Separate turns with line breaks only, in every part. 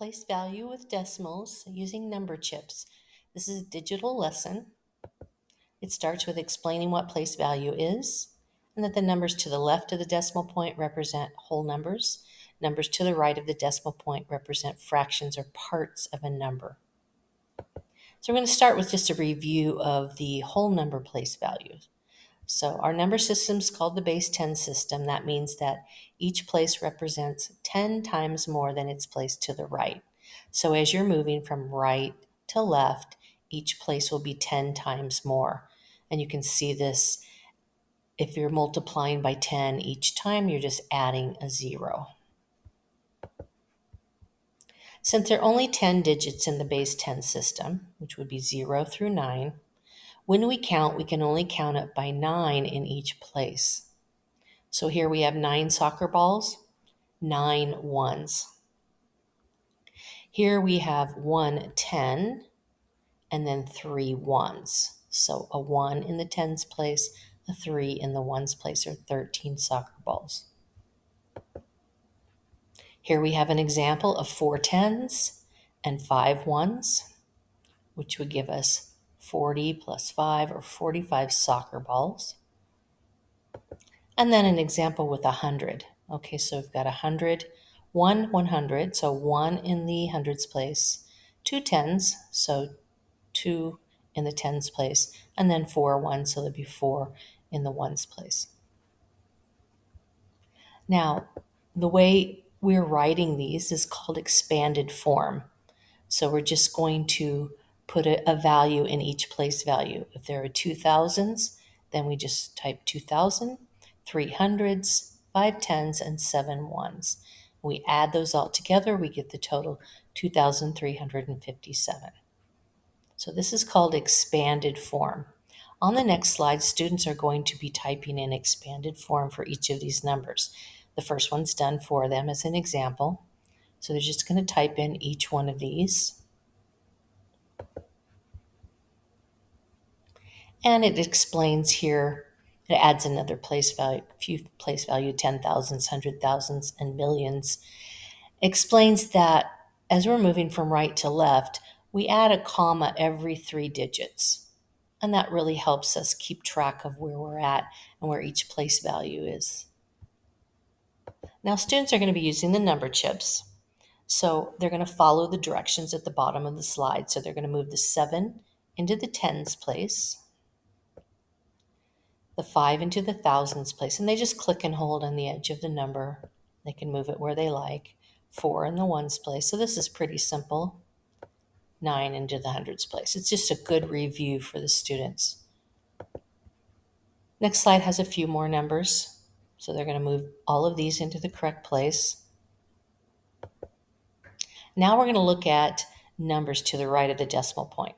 Place value with decimals using number chips. This is a digital lesson. It starts with explaining what place value is, and that the numbers to the left of the decimal point represent whole numbers. Numbers to the right of the decimal point represent fractions or parts of a number. So we're going to start with just a review of the whole number place values. So our number system is called the base 10 system. That means that each place represents 10 times more than its place to the right. So as you're moving from right to left, each place will be 10 times more. And you can see this if you're multiplying by 10 each time, you're just adding a 0. Since there are only 10 digits in the base 10 system, which would be 0 through 9, when we count, we can only count up by 9 in each place. So here we have 9 soccer balls, 9 ones. Here we have 1 10, and then 3 ones. So a 1 in the tens place, a 3 in the ones place, or 13 soccer balls. Here we have an example of 4 tens and 5 ones, which would give us 40 plus 5, or 45 soccer balls. And then an example with 100. Okay, so we've got 100, 100, so 1 in the hundreds place, 2 tens, so 2 in the tens place, and then 4 ones, so there'd be 4 in the ones place. Now, the way we're writing these is called expanded form. So we're just going to put a value in each place value. If there are 2,000s, then we just type 2,000, 300s, 5 tens, and 7 ones. We add those all together, we get the total 2,357. So this is called expanded form. On the next slide, students are going to be typing in expanded form for each of these numbers. The first one's done for them as an example. So they're just going to type in each one of these. And it explains here, it adds another place value, few place value, 10,000s, 100,000s, and millions. Explains that as we're moving from right to left, we add a comma every 3 digits. And that really helps us keep track of where we're at and where each place value is. Now, students are going to be using the number chips. So they're going to follow the directions at the bottom of the slide. So they're going to move the 7 into the tens place, the 5 into the thousands place, and they just click and hold on the edge of the number. They can move it where they like. 4 in the ones place. So this is pretty simple. 9 into the hundreds place. It's just a good review for the students. Next slide has a few more numbers. So they're going to move all of these into the correct place. Now we're going to look at numbers to the right of the decimal point.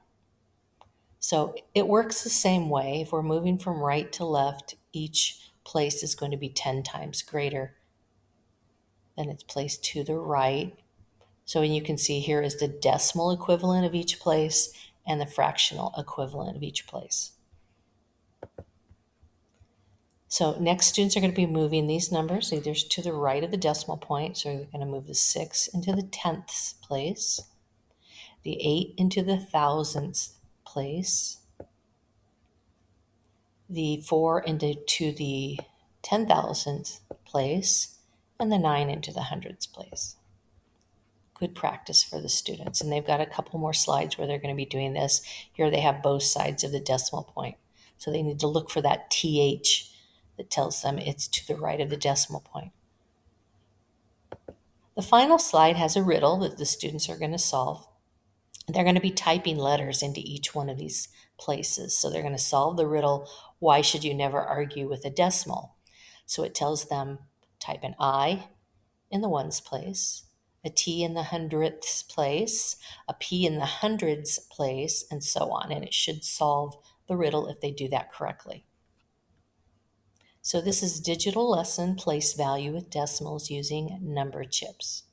So it works the same way. If we're moving from right to left, each place is going to be 10 times greater than its place to the right. So you can see here is the decimal equivalent of each place and the fractional equivalent of each place. So next, students are going to be moving these numbers either to the right of the decimal point. So we're going to move the 6 into the tenths place, the 8 into the thousandths place, the 4 into the 10,000th place, and the 9 into the hundreds place. Good practice for the students. And they've got a couple more slides where they're going to be doing this. Here they have both sides of the decimal point. So they need to look for that TH that tells them it's to the right of the decimal point. The final slide has a riddle that the students are going to solve. They're going to be typing letters into each one of these places. So they're going to solve the riddle, why should you never argue with a decimal? So it tells them type an I in the ones place, a T in the hundredths place, a P in the hundreds place, and so on. And it should solve the riddle if they do that correctly. So this is digital lesson, place value with decimals using number chips.